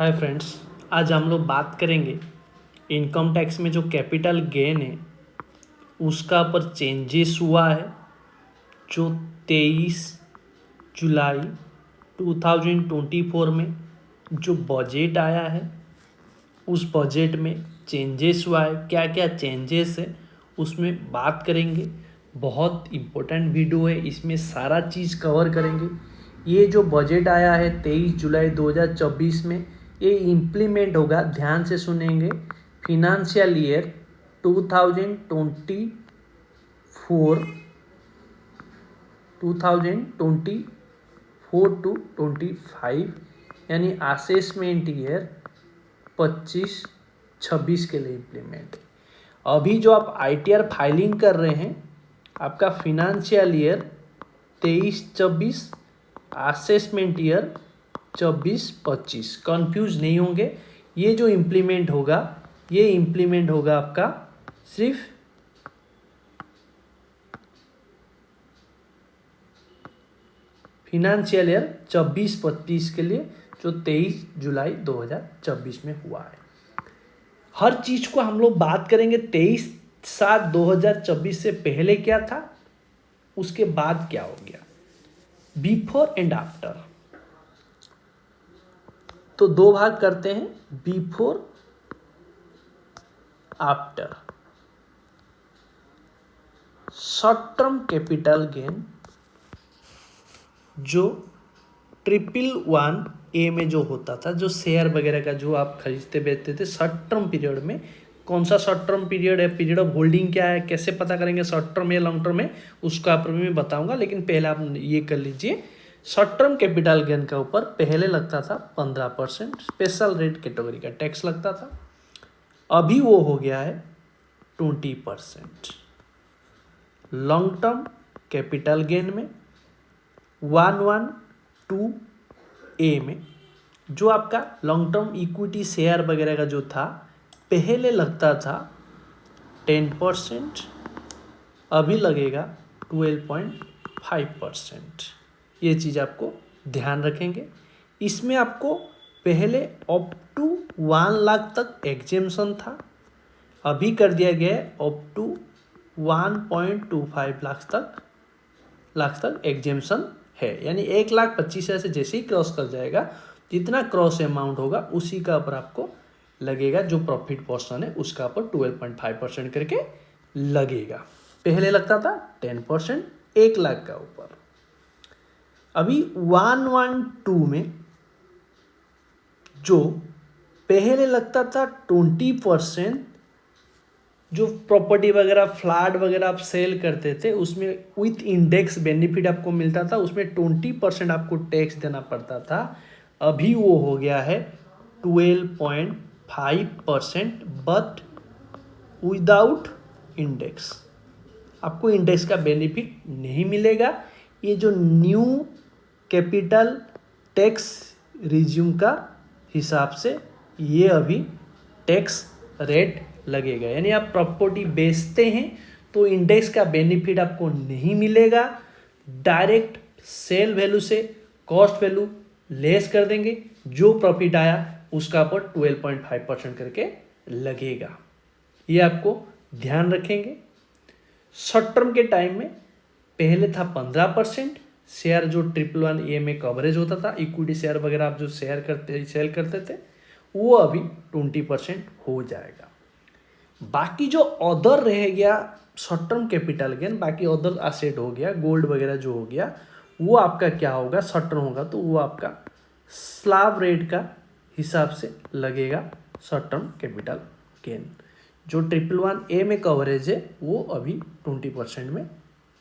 Hi friends, आज हम लोग बात करेंगे इनकम टैक्स में जो कैपिटल गेन है उसका पर चेंजेस हुआ है जो 23 जुलाई 2024 में जो बजट आया है उस बजट में चेंजेस हुआ है। क्या क्या चेंजेस है उसमें बात करेंगे। बहुत इम्पोर्टेंट वीडियो है, इसमें सारा चीज़ कवर करेंगे। ये जो बजट आया है 23 जुलाई 2024 में ये इम्प्लीमेंट होगा, ध्यान से सुनेंगे। फिनंशियल ईयर 2024 टू 25 यानी असेसमेंट ईयर 25-26 के लिए इम्प्लीमेंट। अभी जो आप ITR फाइलिंग कर रहे हैं आपका financial year 23-24, assessment year 24-25। Confuse नहीं होंगे। ये जो इम्प्लीमेंट होगा ये इम्प्लीमेंट होगा आपका सिर्फ फिनंशियल ईयर 24-25 के लिए जो 23 जुलाई 2024 में हुआ है। हर चीज को हम लोग बात करेंगे। 23/7/2024 से पहले क्या था, उसके बाद क्या हो गया, बिफोर एंड आफ्टर। तो दो भाग करते हैं, before after. Short term capital gain जो 111A में जो होता था, जो शेयर वगैरह का जो आप खरीदते बेचते थे शॉर्ट टर्म पीरियड में। कौन सा शॉर्ट टर्म पीरियड है, पीरियड ऑफ होल्डिंग क्या है, कैसे पता करेंगे शॉर्ट टर्म या लॉन्ग टर्म है, उसका आप मैं बताऊंगा। लेकिन पहले आप ये कर लीजिए, शॉर्ट टर्म कैपिटल गेन के ऊपर पहले लगता था 15% स्पेशल रेट कैटेगरी का टैक्स लगता था। अभी वो हो गया है 20%। लॉन्ग टर्म कैपिटल गेन में 112A में जो आपका लॉन्ग टर्म इक्विटी शेयर वगैरह का जो था पहले लगता था 10%, अभी लगेगा 12.5%। ये चीज़ आपको ध्यान रखेंगे। इसमें आपको पहले अप टू 1 लाख तक एग्जेम्पशन था, अभी कर दिया गया है अप टू 1.25 लाख तक एग्जेम्पशन है। यानी 1,25,000 से जैसे ही क्रॉस कर जाएगा, जितना क्रॉस अमाउंट होगा उसी का ऊपर आपको लगेगा, जो प्रॉफिट पोर्शन है उसका ऊपर 12.5% करके लगेगा। पहले लगता था 10% 1 लाख का ऊपर। अभी 112 में जो पहले लगता था 20%, जो प्रॉपर्टी वगैरह फ्लैट वगैरह आप सेल करते थे उसमें विथ इंडेक्स बेनिफिट आपको मिलता था, उसमें 20% आपको टैक्स देना पड़ता था। अभी वो हो गया है 12.5% बट विदाउट इंडेक्स। आपको इंडेक्स का बेनिफिट नहीं मिलेगा। ये जो न्यू कैपिटल टैक्स रिज्यूम का हिसाब से ये अभी टैक्स रेट लगेगा। यानी आप प्रॉपर्टी बेचते हैं तो इंडेक्स का बेनिफिट आपको नहीं मिलेगा। डायरेक्ट सेल वैल्यू से कॉस्ट वैल्यू लेस कर देंगे, जो प्रॉफिट आया उसका पर 12.5% करके लगेगा। ये आपको ध्यान रखेंगे। शॉर्ट टर्म के टाइम में पहले था 15% शेयर जो 111A में कवरेज होता था, इक्विटी शेयर वगैरह आप जो सेल करते थे वो अभी 20% हो जाएगा। बाकी जो अदर रह गया शॉर्ट टर्म कैपिटल गेन, बाकी अदर एसेट हो गया, गोल्ड वगैरह जो हो गया, वो आपका क्या होगा, शॉर्ट टर्म होगा तो वो आपका स्लैब रेट का हिसाब से लगेगा। शॉर्ट टर्म कैपिटल गेन जो 111A में कवरेज है वो अभी 20% में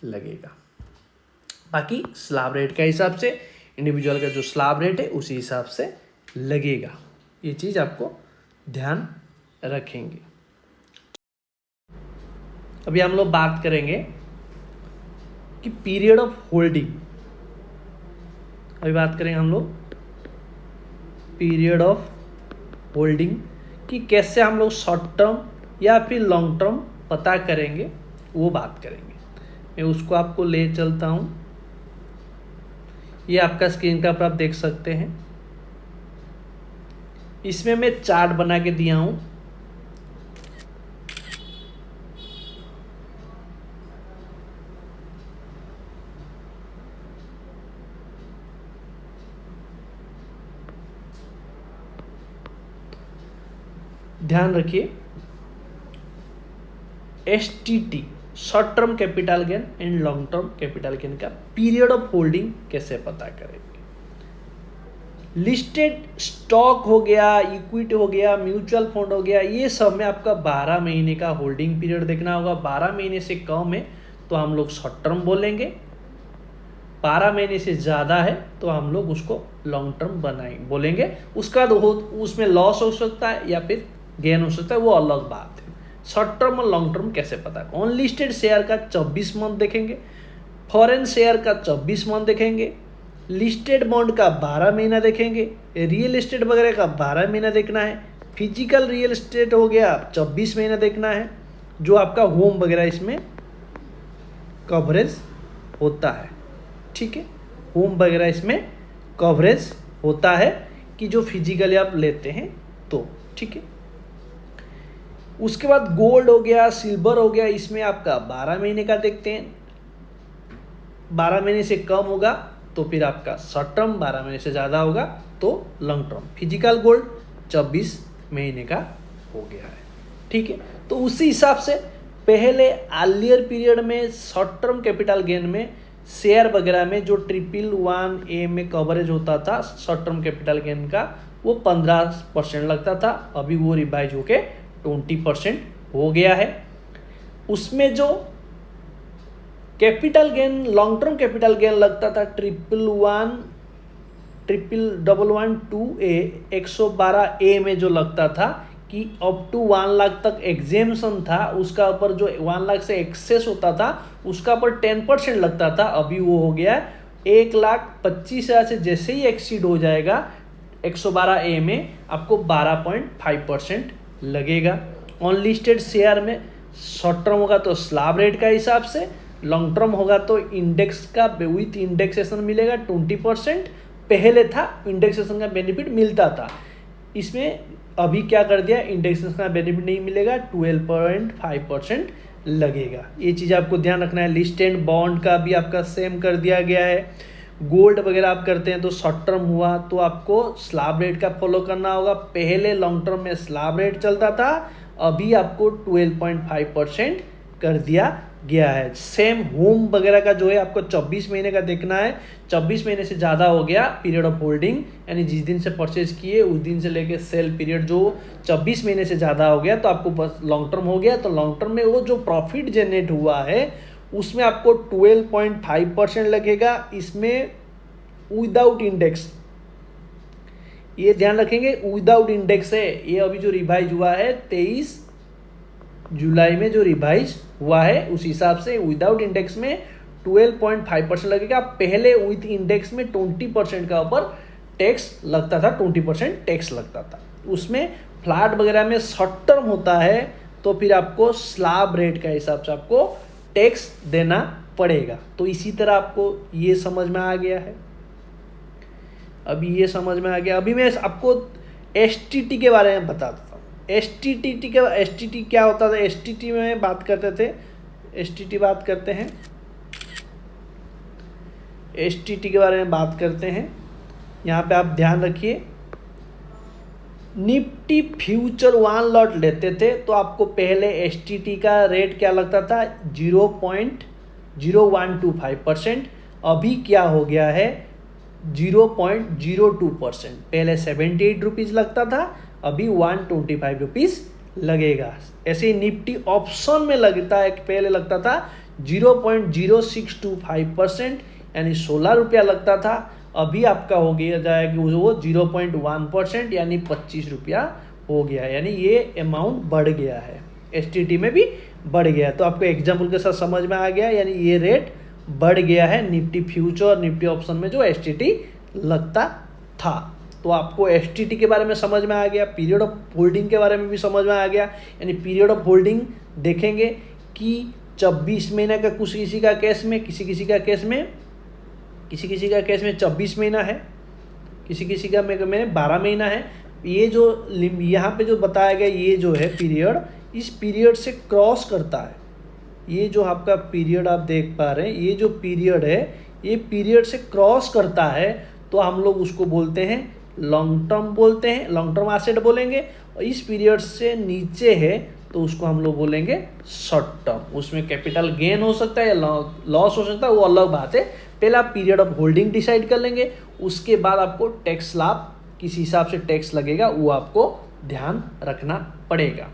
लगेगा। बाकी स्लैब रेट का हिसाब से इंडिविजुअल का जो स्लैब रेट है उसी हिसाब से लगेगा। ये चीज़ आपको ध्यान रखेंगे। अभी हम लोग बात करेंगे कि पीरियड ऑफ होल्डिंग। अभी बात करेंगे हम लोग पीरियड ऑफ होल्डिंग कि कैसे हम लोग शॉर्ट टर्म या फिर लॉन्ग टर्म पता करेंगे, वो बात करेंगे। मैं उसको आपको ले चलता हूँ। ये आपका स्क्रीन का पर आप देख सकते हैं। इसमें मैं चार्ट बना के दिया हूं। ध्यान रखिए, STT short term capital gain and long term capital gain का पीरियड ऑफ होल्डिंग कैसे पता करेंगे। लिस्टेड स्टॉक हो गया, इक्विटी हो गया, म्यूचुअल फंड हो गया, ये सब में आपका 12 महीने का होल्डिंग पीरियड देखना होगा। 12 महीने से कम है तो हम लोग शॉर्ट टर्म बोलेंगे, 12 महीने से ज़्यादा है तो हम लोग उसको लॉन्ग टर्म बोलेंगे। उसका उसमें लॉस हो सकता है या फिर गेन हो सकता है, वो अलग बात है। शॉर्ट टर्म और लॉन्ग टर्म कैसे पता? अनलिस्टेड शेयर का 24 मंथ देखेंगे, फॉरेन शेयर का 24 मंथ देखेंगे, लिस्टेड बॉन्ड का 12 महीना देखेंगे, रियल एस्टेट वगैरह का 12 महीना देखना है, फिजिकल रियल एस्टेट हो गया 24 महीना देखना है, जो आपका होम वगैरह इसमें कवरेज होता है। ठीक है, होम वगैरह इसमें कवरेज होता है कि जो फिजिकली आप लेते हैं तो। ठीक है, उसके बाद गोल्ड हो गया, सिल्वर हो गया, इसमें आपका 12 महीने का देखते हैं। 12 महीने से कम होगा तो फिर आपका शॉर्ट टर्म, 12 महीने से ज़्यादा होगा तो लॉन्ग टर्म। फिजिकल गोल्ड 24 महीने का हो गया है। ठीक है, तो उसी हिसाब से पहले अर्लियर पीरियड में शॉर्ट टर्म कैपिटल गेन में शेयर वगैरह में जो 111A में कवरेज होता था शॉर्ट टर्म कैपिटल गेन का, वो 15% लगता था। अभी वो रिवाइज होके 20% हो गया है। उसमें जो capital gain, long term capital gain लगता था 11112A 112A में जो लगता था कि अप टू 1 लाख तक एग्जेम्पशन था, उसका ऊपर जो 1 लाख से एक्सेस होता था उसका ऊपर 10% लगता था। अभी वो हो गया 1,25,000 से जैसे ही एक्सीड हो जाएगा 112A में आपको 12.5% लगेगा। अनलिस्टेड शेयर में शॉर्ट टर्म होगा तो स्लैब रेट का हिसाब से, लॉन्ग टर्म होगा तो इंडेक्स का विथ इंडेक्सेशन मिलेगा 20%। पहले था इंडेक्सेशन का बेनिफिट मिलता था, इसमें अभी क्या कर दिया, इंडेक्सेशन का बेनिफिट नहीं मिलेगा, 12.5% लगेगा। ये चीज़ आपको ध्यान रखना है। लिस्टेड बॉन्ड का भी आपका सेम कर दिया गया है। गोल्ड वगैरह आप करते हैं तो शॉर्ट टर्म हुआ तो आपको स्लैब रेट का फॉलो करना होगा। पहले लॉन्ग टर्म में स्लैब रेट चलता था, अभी आपको 12.5% कर दिया गया है। सेम होम वगैरह का जो है आपको 24 महीने का देखना है। 24 महीने से ज़्यादा हो गया पीरियड ऑफ होल्डिंग, यानी जिस दिन से परचेज किए उस दिन से लेके सेल पीरियड जो 24 महीने से ज़्यादा हो गया तो आपको बस लॉन्ग टर्म हो गया। तो लॉन्ग टर्म में वो जो प्रॉफिट जनरेट हुआ है उसमें आपको 12.5% लगेगा, इसमें विदाउट इंडेक्स। ये ध्यान रखेंगे, विदाउट इंडेक्स है। ये अभी जो रिवाइज हुआ है 23 जुलाई में जो रिवाइज हुआ है उस हिसाब से विदाउट इंडेक्स में 12.5% लगेगा। पहले विथ इंडेक्स में 20% का ऊपर टैक्स लगता था, 20% टैक्स लगता था। उसमें फ्लैट वगैरह में शॉर्ट टर्म होता है तो फिर आपको स्लैब रेट का हिसाब से आपको टैक्स देना पड़ेगा। तो इसी तरह आपको ये समझ में आ गया है। अभी ये समझ में आ गया। अभी मैं आपको STT के बारे में बता देता हूँ। STT क्या होता था, STT में बात करते थे, STT बात करते हैं, STT के बारे में बात करते हैं। यहाँ पे आप ध्यान रखिए, निफ्टी फ्यूचर 1 लॉट लेते थे तो आपको पहले STT का रेट क्या लगता था, 0.0125%। अभी क्या हो गया है, 0.02%। पहले 78 रुपीज़ लगता था, अभी 125 रुपीज़ लगेगा। ऐसे ही निफ्टी ऑप्शन में लगता है, पहले लगता था 0.0625%, यानी 16 रुपया लगता था, अभी आपका हो गया जाएगा वो 0.1%, यानी 25 रुपया हो गया। यानी ये अमाउंट बढ़ गया है, STT में भी बढ़ गया। तो आपको एग्जाम्पल के साथ समझ में आ गया, यानी ये रेट बढ़ गया है निफ्टी फ्यूचर और निफ्टी ऑप्शन में जो STT लगता था। तो आपको STT के बारे में समझ में आ गया, पीरियड ऑफ होल्डिंग के बारे में भी समझ में आ गया। यानी पीरियड ऑफ होल्डिंग देखेंगे कि 24 महीने का किसी का केस में, किसी का केस में 24 महीना है, किसी का में 12 महीना है। ये जो यहाँ पे जो बताया गया ये जो है पीरियड, इस पीरियड से क्रॉस करता है। ये जो आपका पीरियड आप देख पा रहे हैं, ये जो पीरियड है ये पीरियड से क्रॉस करता है, तो हम लोग उसको बोलते हैं लॉन्ग टर्म बोलते हैं, लॉन्ग टर्म एसेट बोलेंगे। और इस पीरियड से नीचे है तो उसको हम लोग बोलेंगे शॉर्ट टर्म। उसमें कैपिटल गेन हो सकता है या लॉस हो सकता है, वो अलग बात है। पहले आप पीरियड ऑफ होल्डिंग डिसाइड कर लेंगे, उसके बाद आपको टैक्स लाभ किस हिसाब से टैक्स लगेगा वो आपको ध्यान रखना पड़ेगा।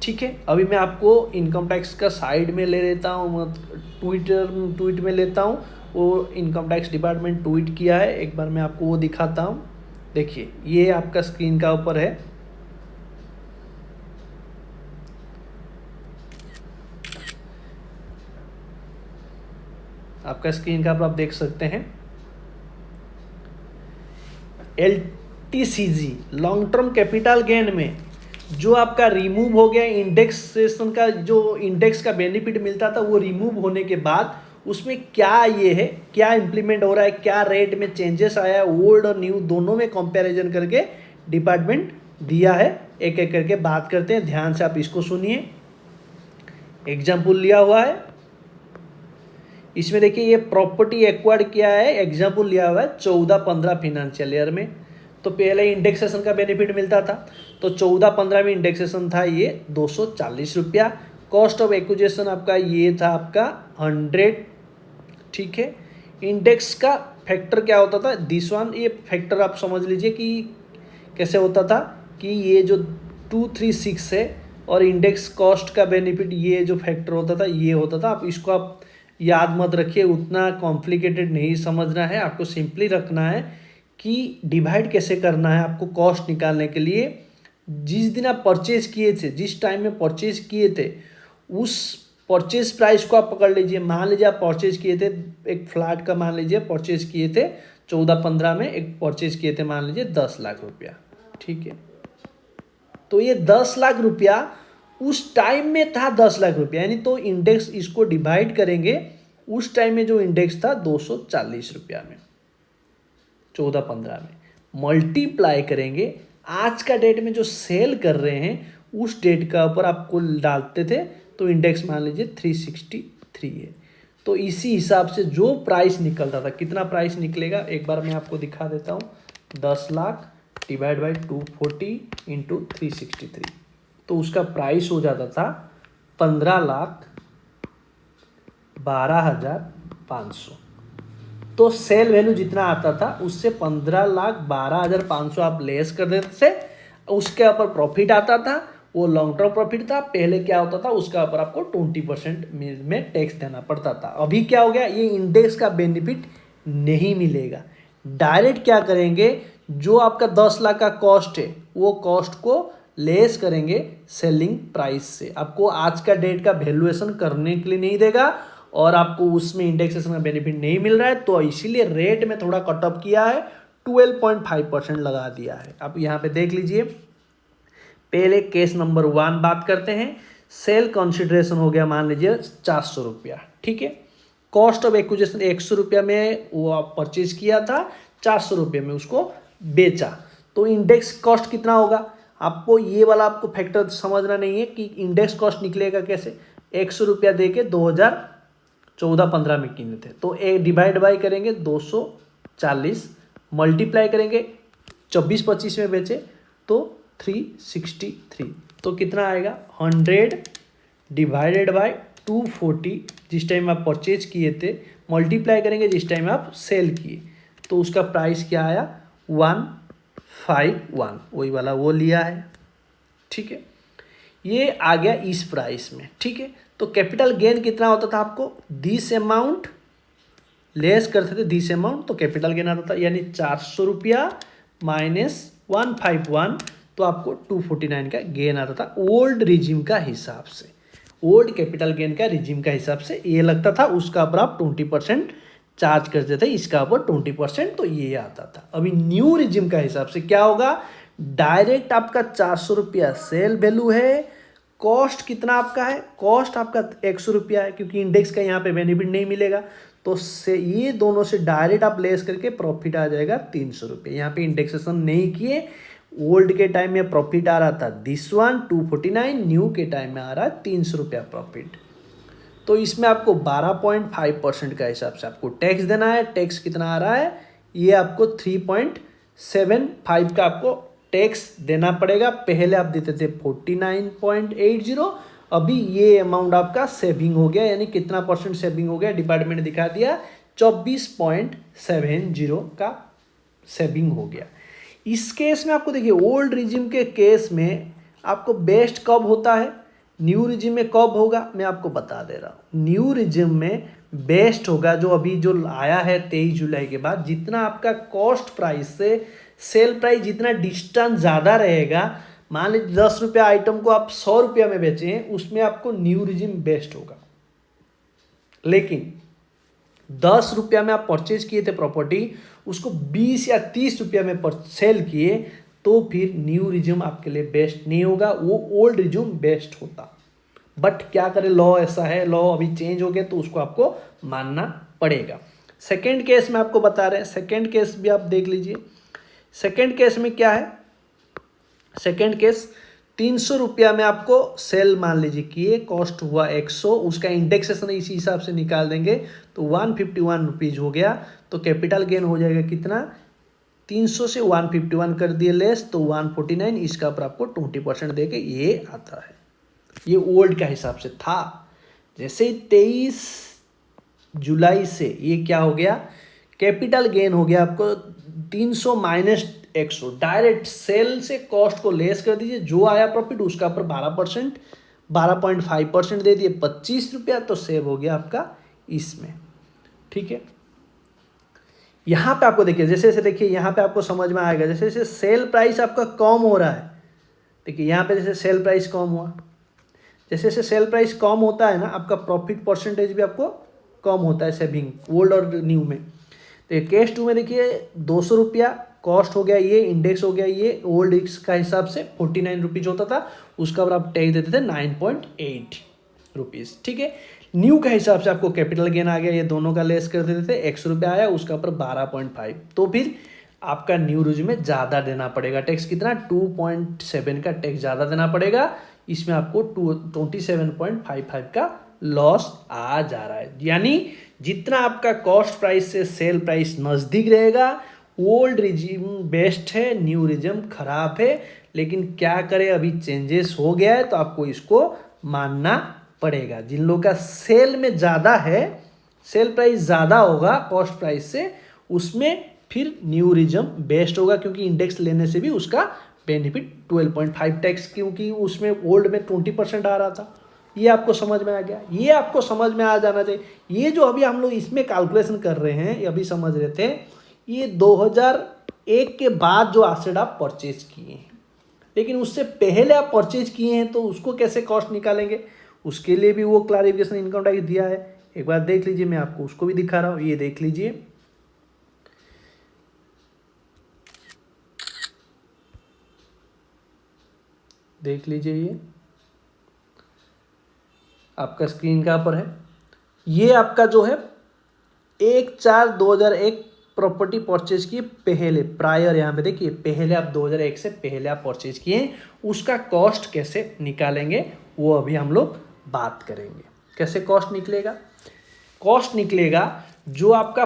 ठीक है, अभी मैं आपको इनकम टैक्स का साइड में ले लेता हूँ, ट्वीट में लेता हूँ। वो इनकम टैक्स डिपार्टमेंट ट्वीट किया है, एक बार मैं आपको वो दिखाता हूँ। देखिए ये आपका स्क्रीन का ऊपर है, आपका स्क्रीन का ऊपर आप देख सकते हैं। LTCG long term capital gain में जो आपका रिमूव हो गया इंडेक्सेशन का, जो इंडेक्स का बेनिफिट मिलता था वो रिमूव होने के बाद उसमें क्या ये है, क्या इम्प्लीमेंट हो रहा है, क्या रेट में चेंजेस आया है, ओल्ड और न्यू दोनों में कंपैरिजन करके डिपार्टमेंट दिया है। एक एक करके बात करते हैं, ध्यान से आप इसको सुनिए। एग्जाम्पल लिया हुआ है इसमें, देखिए ये प्रॉपर्टी एक्वायर्ड किया है, एग्जाम्पल लिया हुआ है 14-15 फाइनेंशियल ईयर में। तो पहले इंडेक्सेशन का बेनिफिट मिलता था, तो 14-15 में इंडेक्सेशन था ये 240 रुपया। कॉस्ट ऑफ एक्विजिशन आपका ये था आपका 100। ठीक है, इंडेक्स का फैक्टर क्या होता था, दिस वन, ये फैक्टर आप समझ लीजिए कि कैसे होता था कि ये जो 236 है और इंडेक्स कॉस्ट का बेनिफिट ये जो फैक्टर होता था ये होता था। आप इसको आप याद मत रखिए, उतना कॉम्प्लिकेटेड नहीं समझना है, आपको सिंपली रखना है कि डिवाइड कैसे करना है आपको कॉस्ट निकालने के लिए। जिस दिन आप परचेज किए थे, जिस टाइम में परचेज किए थे, उस परचेज प्राइस को आप पकड़ लीजिए। मान लीजिए आप परचेज किए थे एक फ्लैट का, मान लीजिए परचेज किए थे 14-15 में, एक परचेज किए थे मान लीजिए 10 लाख रुपया। ठीक है, तो ये 10 लाख रुपया उस टाइम में था 10 लाख रुपया, यानी तो इंडेक्स इसको डिवाइड करेंगे, उस टाइम में जो इंडेक्स था 240 रुपया में 14-15 में, मल्टीप्लाई करेंगे आज का डेट में जो सेल कर रहे हैं उस डेट का ऊपर आपको डालते थे, तो इंडेक्स मान लीजिए 363 है। तो इसी हिसाब से जो प्राइस निकलता था, कितना प्राइस निकलेगा एक बार मैं आपको दिखा देता हूँ। 10 लाख डिवाइड बाई 240 इंटू 363, तो उसका प्राइस हो जाता था 15,12,500। तो सेल वैल्यू जितना आता था उससे 15,12,500 आप लेस कर देते थे, उसके ऊपर प्रॉफिट आता था, वो लॉन्ग टर्म प्रॉफिट था। पहले क्या होता था, उसका ऊपर आपको 20% में टैक्स देना पड़ता था। अभी क्या हो गया, ये इंडेक्स का बेनिफिट नहीं मिलेगा। डायरेक्ट क्या करेंगे, जो आपका 10 लाख का कॉस्ट है वो कॉस्ट को लेस करेंगे सेलिंग प्राइस से। आपको आज का डेट का वैल्यूएशन करने के लिए नहीं देगा और आपको उसमें इंडेक्सेशन का बेनिफिट नहीं मिल रहा है, तो इसीलिए रेट में थोड़ा कटअप किया है, 12.5% लगा दिया है। आप यहाँ पे देख लीजिए। पहले केस नंबर 1 बात करते हैं। सेल कंसिडरेशन हो गया मान लीजिए 400 रुपया। ठीक है, कॉस्ट ऑफ एक्विजिशन 100 रुपया में वो आप परचेज किया था, 400 रुपये में उसको बेचा, तो इंडेक्स कॉस्ट कितना होगा। आपको ये वाला आपको फैक्टर समझना नहीं है कि इंडेक्स कॉस्ट निकलेगा कैसे। 100 रुपया दे के 2014-15 में किने थे, तो एक डिवाइड बाई करेंगे 240, मल्टीप्लाई करेंगे 24-25 में बेचे तो 363, तो कितना आएगा 100 डिवाइडेड बाई 240 जिस टाइम आप परचेज किए थे, मल्टीप्लाई करेंगे जिस टाइम आप सेल किए, तो उसका प्राइस क्या आया 151, वही वाला वो लिया है। ठीक है, ये आ गया इस प्राइस में। ठीक है, तो कैपिटल गेन कितना होता था आपको, दिस अमाउंट लेस करते थे दिस अमाउंट, तो कैपिटल गेन आता था, यानी 400 रुपया माइनस 151, तो आपको 249 का गेन आता था ओल्ड रिजिम का हिसाब से। ओल्ड कैपिटल गेन का रिजिम का हिसाब से ये लगता था, उसका ऊपर आप 20% चार्ज करते थे, इसका ऊपर 20%, तो ये आता था। अभी न्यू रिजिम का हिसाब से क्या होगा, डायरेक्ट आपका 400 रुपया सेल वैल्यू है, कॉस्ट कितना आपका है, कॉस्ट आपका 100 रुपया है, क्योंकि इंडेक्स का यहाँ पे बेनिफिट नहीं मिलेगा, तो से ये दोनों से डायरेक्ट आप लेस करके प्रॉफिट आ जाएगा 300 रुपये। यहाँ पे इंडेक्सेशन नहीं किए। ओल्ड के टाइम में प्रॉफिट आ रहा था दिस वन 249, न्यू के टाइम में आ रहा है 300 रुपया प्रॉफिट। तो इसमें आपको 12.5% का हिसाब से आपको टैक्स देना है। टैक्स कितना आ रहा है, ये आपको 3.75 का आपको टैक्स देना पड़ेगा। पहले आप देते थे 49.80, अभी ये अमाउंट आपका सेविंग हो गया, यानी कितना परसेंट सेविंग हो गया डिपार्टमेंट दिखा दिया, 24.70 का सेविंग हो गया। इस केस में आपको देखिए ओल्ड रिजिम के केस में आपको बेस्ट कब होता है, न्यू रिजिम में कब होगा, मैं आपको बता दे रहा हूँ। न्यू रिजिम में बेस्ट होगा जो अभी जो आया है 23 जुलाई के बाद, जितना आपका कॉस्ट प्राइस से सेल प्राइस जितना डिस्टेंस ज़्यादा रहेगा, मान लीजिए 10 रुपया आइटम को आप 100 रुपया में बेचे हैं, उसमें आपको न्यू रिजिम बेस्ट होगा। लेकिन 10 रुपया में आप परचेज किए थे प्रॉपर्टी, उसको 20 या 30 रुपया में सेल किए, तो फिर न्यू रिज्यूम आपके लिए बेस्ट नहीं होगा, वो ओल्ड रिज्यूम बेस्ट होता। बट क्या करें, लॉ ऐसा है, लॉ अभी चेंज हो गया तो उसको आपको मानना पड़ेगा। सेकेंड केस में आपको बता रहे हैं, सेकेंड केस भी आप देख लीजिए। सेकेंड केस में क्या है, सेकेंड केस 300 रुपया में आपको सेल मान लीजिए किए, कॉस्ट हुआ 100, उसका इंडेक्सेशन इसी हिसाब से निकाल देंगे तो 151 रुपीज़ हो गया। तो कैपिटल गेन हो जाएगा कितना, 300 से 151 कर दिए लेस तो 149, इसका ऊपर आपको 20% दे के ये आता है। ये ओल्ड का हिसाब से था। जैसे ही 23 जुलाई से ये क्या हो गया, कैपिटल गेन हो गया आपको 300 माइनस 100, डायरेक्ट सेल से कॉस्ट को लेस कर दीजिए, जो आया प्रॉफिट उसका ऊपर 12%, 12.5% दे दिए 25 रुपया, तो सेव हो गया आपका इसमें। ठीक है, यहाँ पे आपको देखिए जैसे जैसे देखिए यहाँ पे आपको समझ में आएगा, जैसे जैसे सेल प्राइस आपका कम हो रहा है, देखिए यहाँ पे जैसे सेल प्राइस कम हुआ, जैसे जैसे सेल प्राइस कम होता है ना, आपका प्रॉफिट परसेंटेज भी आपको कम होता है सेविंग ओल्ड और न्यू में। तो केस 2 में देखिए 200 रुपया कॉस्ट हो गया, ये इंडेक्स हो गया, ये ओल्ड एक्स का हिसाब से 49 रुपीज़ होता था, उसका ऊपर आप टैक्स देते थे 9.8 रुपीज़। ठीक है, न्यू का हिसाब से आपको कैपिटल गेन आ गया, ये दोनों का लेस कर देते थे, 100 रुपया आया, उसका ऊपर 12.5, तो फिर आपका न्यू रिज्यूम में ज़्यादा देना पड़ेगा टैक्स, कितना 2.7 का टैक्स ज़्यादा देना पड़ेगा। इसमें आपको 27.55 का लॉस आ जा रहा है। यानी जितना आपका कॉस्ट प्राइस से सेल प्राइस नज़दीक रहेगा, ओल्ड रिजिम बेस्ट है, न्यू रिजिम खराब है। लेकिन क्या करें, अभी चेंजेस हो गया है तो आपको इसको मानना पड़ेगा। जिन लोगों का सेल में ज़्यादा है, सेल प्राइस ज़्यादा होगा कॉस्ट प्राइस से, उसमें फिर न्यू रिजिम बेस्ट होगा, क्योंकि इंडेक्स लेने से भी उसका बेनिफिट 12.5 टैक्स, क्योंकि उसमें ओल्ड में 20% आ रहा था। ये आपको समझ में आ गया, ये आपको समझ में आ जाना चाहिए। ये जो अभी हम लोग इसमें कैलकुलेशन कर रहे हैं, ये अभी समझ रहे थे, ये 2001 के बाद जो एसेट आप परचेज किए हैं, लेकिन उससे पहले आप परचेज किए हैं तो उसको कैसे कॉस्ट निकालेंगे, उसके लिए भी वो क्लैरिफिकेशन इनकम टैक्स दिया है। एक बार देख लीजिए, मैं आपको उसको भी दिखा रहा हूँ, ये देख लीजिए। देख लीजिए, ये आपका स्क्रीन का पर है। ये आपका जो है 1/4/2001 प्रॉपर्टी परचेज किए पहले, प्रायर, यहाँ पे देखिए पहले आप 2001 से पहले आप परचेज किए, उसका कॉस्ट कैसे निकालेंगे वो अभी हम लोग बात करेंगे। कैसे कॉस्ट निकलेगा, कॉस्ट निकलेगा जो आपका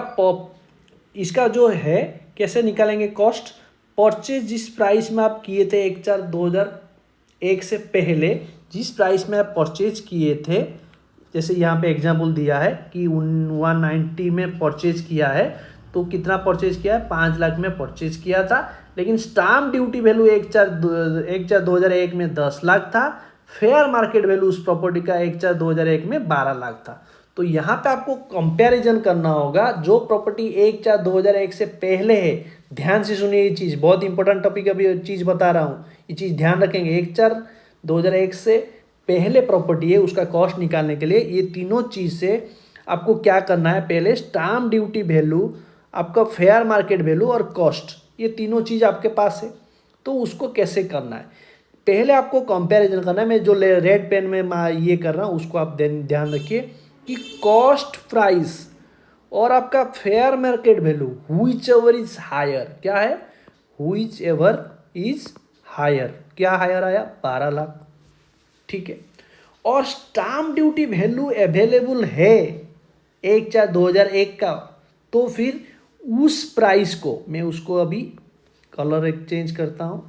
इसका जो है, कैसे निकालेंगे कॉस्ट, परचेज जिस प्राइस में आप किए थे 1/4/2001 से पहले, जिस प्राइस में आप परचेज किए थे, जैसे यहाँ पे एग्जांपल दिया है कि 190 में परचेज किया है, तो कितना परचेज किया है, 5 लाख में परचेज किया था, लेकिन स्टाम्प ड्यूटी वैल्यू 1/4/2001 में 10 लाख था, फेयर मार्केट वैल्यू उस प्रॉपर्टी का 1/4/2001 में 12 लाख था। तो यहाँ पे आपको कंपैरिजन करना होगा, जो प्रॉपर्टी 1/4/2001 से पहले है, ध्यान से सुनिए, ये चीज़ बहुत इंपॉर्टेंट टॉपिक अभी चीज़ बता रहा हूँ, ये चीज़ ध्यान रखेंगे। 1/4/2001 से पहले प्रॉपर्टी है, उसका कॉस्ट निकालने के लिए ये तीनों चीज़ से आपको क्या करना है, पहले स्टाम्प ड्यूटी वैल्यू, आपका फेयर मार्केट वैल्यू और कॉस्ट, ये तीनों चीज़ आपके पास है, तो उसको कैसे करना है, पहले आपको कंपैरिजन करना है। मैं जो रेड पेन में ये कर रहा हूँ उसको आप ध्यान रखिए कि कॉस्ट प्राइस और आपका fair market value whichever is higher, क्या है, हुईच एवर इज हायर, क्या हायर आया, 12 लाख, ठीक है। और स्टाम्प ड्यूटी वैल्यू अवेलेबल है 1/4/2001 का, तो फिर उस प्राइस को मैं उसको अभी कलर एक्सचेंज करता हूँ,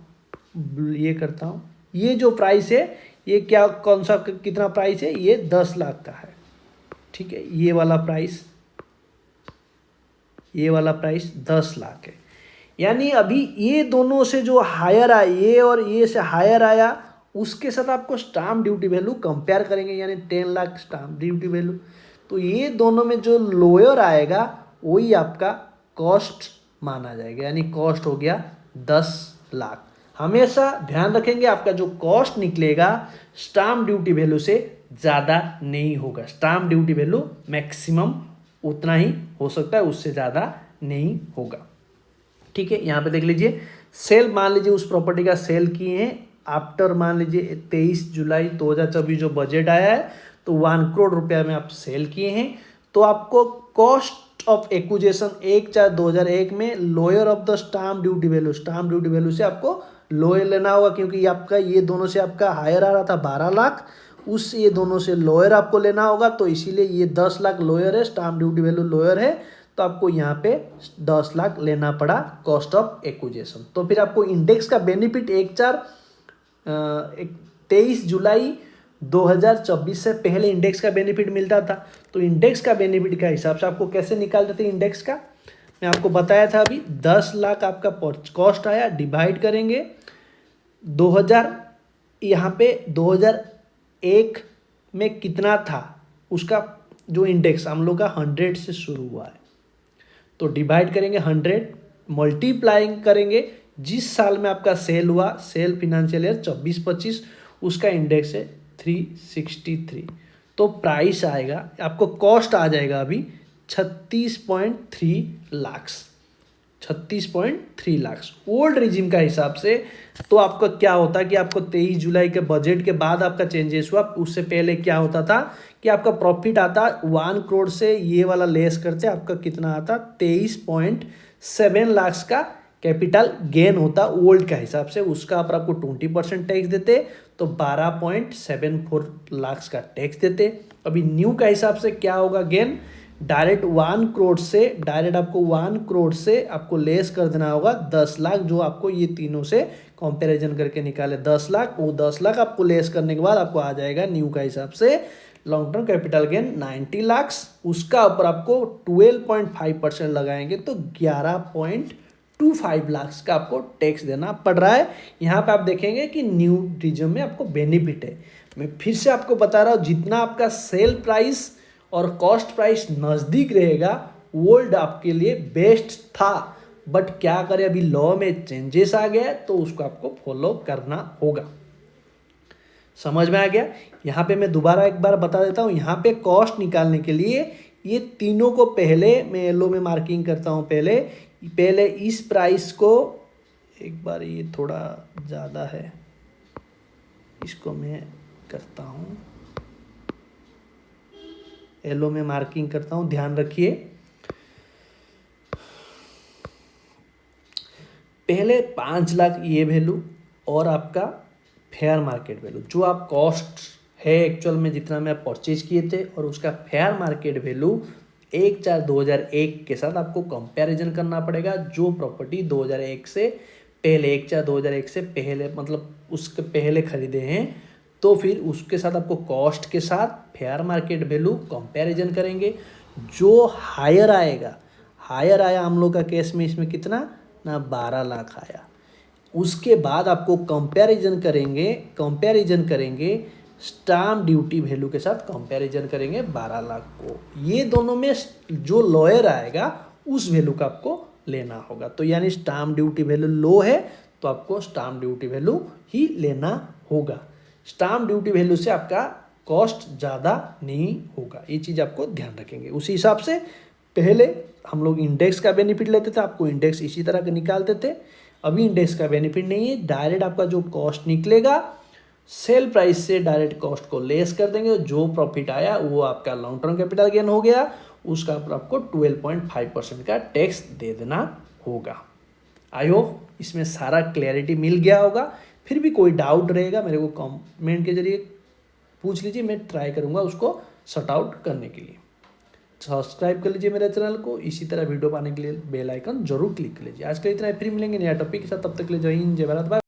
ये करता हूँ, ये जो प्राइस है ये क्या, कौन सा, कितना प्राइस है, ये 10 लाख का है, ठीक है। ये वाला प्राइस 10 लाख है। यानी अभी ये दोनों से जो हायर आया, ये और ये से हायर आया, उसके साथ आपको स्टाम्प ड्यूटी वैल्यू कंपेयर करेंगे, यानी 10 लाख स्टाम्प ड्यूटी वैल्यू। तो ये दोनों में जो लोअर आएगा वही आपका कॉस्ट माना जाएगा, यानी कॉस्ट हो गया 10 लाख। हमेशा ध्यान रखेंगे आपका जो कॉस्ट निकलेगा स्टाम्प ड्यूटी वैल्यू से ज़्यादा नहीं होगा। स्टाम्प ड्यूटी वैल्यू मैक्सिमम उतना ही हो सकता है, उससे ज़्यादा नहीं होगा, ठीक है। यहाँ पे देख लीजिए, सेल मान लीजिए उस प्रॉपर्टी का सेल किए हैं आफ्टर, मान लीजिए 23 जुलाई 2024 जो बजट आया है, तो 1 करोड़ रुपया में आप सेल किए हैं, तो आपको कॉस्ट ऑफ एक्विजिशन 1/4/2001 में lower of the stamp duty value से आपको लोअर लेना होगा, क्योंकि आपका ये दोनों से आपका हायर आ रहा था 12 लाख, उस ये दोनों से लोअर आपको लेना होगा, तो इसीलिए ये 10 लाख लोअर है, स्टाम्प ड्यूटी वैल्यू लोअर है, तो आपको यहाँ पे 10 लाख लेना पड़ा कॉस्ट ऑफ एक्विजिशन। तो फिर आपको इंडेक्स का बेनिफिट 23 जुलाई 2024 से पहले इंडेक्स का बेनिफिट मिलता था। तो इंडेक्स का बेनिफिट का हिसाब से आपको कैसे निकाल देते हैं इंडेक्स का, मैं आपको बताया था अभी, 10 लाख आपका कॉस्ट आया, डिवाइड करेंगे 2000, यहाँ पे 2001 में कितना था उसका जो इंडेक्स हम लोग का 100 से शुरू हुआ है, तो डिवाइड करेंगे 100, मल्टीप्लाइंग करेंगे जिस साल में आपका सेल हुआ, सेल फिनेंशियल ईयर 24-25, उसका इंडेक्स है 363, तो प्राइस आएगा आपको, कॉस्ट आ जाएगा अभी 36.3 लाख, 36.3 लाख ओल्ड रिजिम का हिसाब से। तो आपका क्या होता है कि आपको 23 जुलाई के बजट के बाद आपका चेंजेस हुआ, उससे पहले क्या होता था कि आपका प्रॉफिट आता 1 करोड़ से, ये वाला लेस करते आपका कितना आता 23.7 लाख का कैपिटल गेन होता ओल्ड का हिसाब से, उसका पर आपको 20% टैक्स देते, तो 12.74 लाख का टैक्स देते। अभी न्यू का हिसाब से क्या होगा गेन, डायरेक्ट 1 करोड़ से, डायरेक्ट आपको 1 करोड़ से आपको लेस कर देना होगा 10 लाख, जो आपको ये तीनों से कंपैरिजन करके निकाले 10 लाख, वो 10 लाख आपको लेस करने के बाद आपको आ जाएगा न्यू का हिसाब से long term capital gain 90 lakh, उसका ऊपर आपको 12.5% लगाएंगे तो 11.25 लाख का आपको टैक्स देना पड़ रहा है। यहाँ पे आप देखेंगे कि न्यू रिजिम में आपको बेनिफिट है। मैं फिर से आपको बता रहा हूँ, जितना आपका सेल प्राइस और कॉस्ट प्राइस नज़दीक रहेगा ओल्ड आपके लिए बेस्ट था, बट क्या करें अभी लॉ में चेंजेस आ गया तो उसको आपको फॉलो करना होगा। समझ में आ गया। यहाँ पे मैं दोबारा एक बार बता देता हूँ, यहाँ पे कॉस्ट निकालने के लिए ये तीनों को पहले मैं येलो में मार्किंग करता हूँ, पहले इस प्राइस को, एक बार ये थोड़ा ज़्यादा है, इसको मैं करता हूँ येलो में मार्किंग करता हूँ, ध्यान रखिए। पहले 5 लाख ये वैल्यू और आपका फेयर मार्केट वैल्यू, जो आप कॉस्ट है एक्चुअल में जितना में आप परचेज किए थे, और उसका फेयर मार्केट वैल्यू 1/4/2001 के साथ आपको कंपैरिजन करना पड़ेगा। जो प्रॉपर्टी 2001 से पहले, 1/4/2001 से पहले, मतलब उसके पहले खरीदे हैं, तो फिर उसके साथ आपको कॉस्ट के साथ फेयर मार्केट वैल्यू कंपैरिजन करेंगे। जो हायर आया हम लोग का केस में, इसमें कितना ना 12 लाख आया, उसके बाद आपको कंपैरिजन करेंगे स्टाम्प ड्यूटी वैल्यू के साथ कंपैरिजन करेंगे 12 लाख को। ये दोनों में जो लोअर आएगा उस वैल्यू का आपको लेना होगा। तो यानी स्टाम्प ड्यूटी वैल्यू लो है तो आपको स्टाम्प ड्यूटी वैल्यू ही लेना होगा। स्टाम्प ड्यूटी वैल्यू से आपका कॉस्ट ज़्यादा नहीं होगा, ये चीज़ आपको ध्यान रखेंगे। उसी हिसाब से पहले हम लोग इंडेक्स का बेनिफिट लेते थे, आपको इंडेक्स इसी तरह के निकालते थे। अभी इंडेक्स का बेनिफिट नहीं है, डायरेक्ट आपका जो कॉस्ट निकलेगा सेल प्राइस से डायरेक्ट कॉस्ट को लेस कर देंगे, जो प्रॉफिट आया वो आपका लॉन्ग टर्म कैपिटल गेन हो गया, उसका पर आपको 12.5% का टैक्स दे देना होगा। आई होप इसमें सारा क्लैरिटी मिल गया होगा। फिर भी कोई डाउट रहेगा मेरे को कमेंट के जरिए पूछ लीजिए, मैं ट्राई करूँगा उसको सॉर्ट आउट करने के लिए। सब्सक्राइब कर लीजिए मेरे चैनल को, इसी तरह वीडियो पाने के लिए बेल आइकन जरूर क्लिक कर लीजिए। आज के लिए इतना, फिर मिलेंगे नया टॉपिक के साथ, तब तक के लिए जय हिंद जय भारत।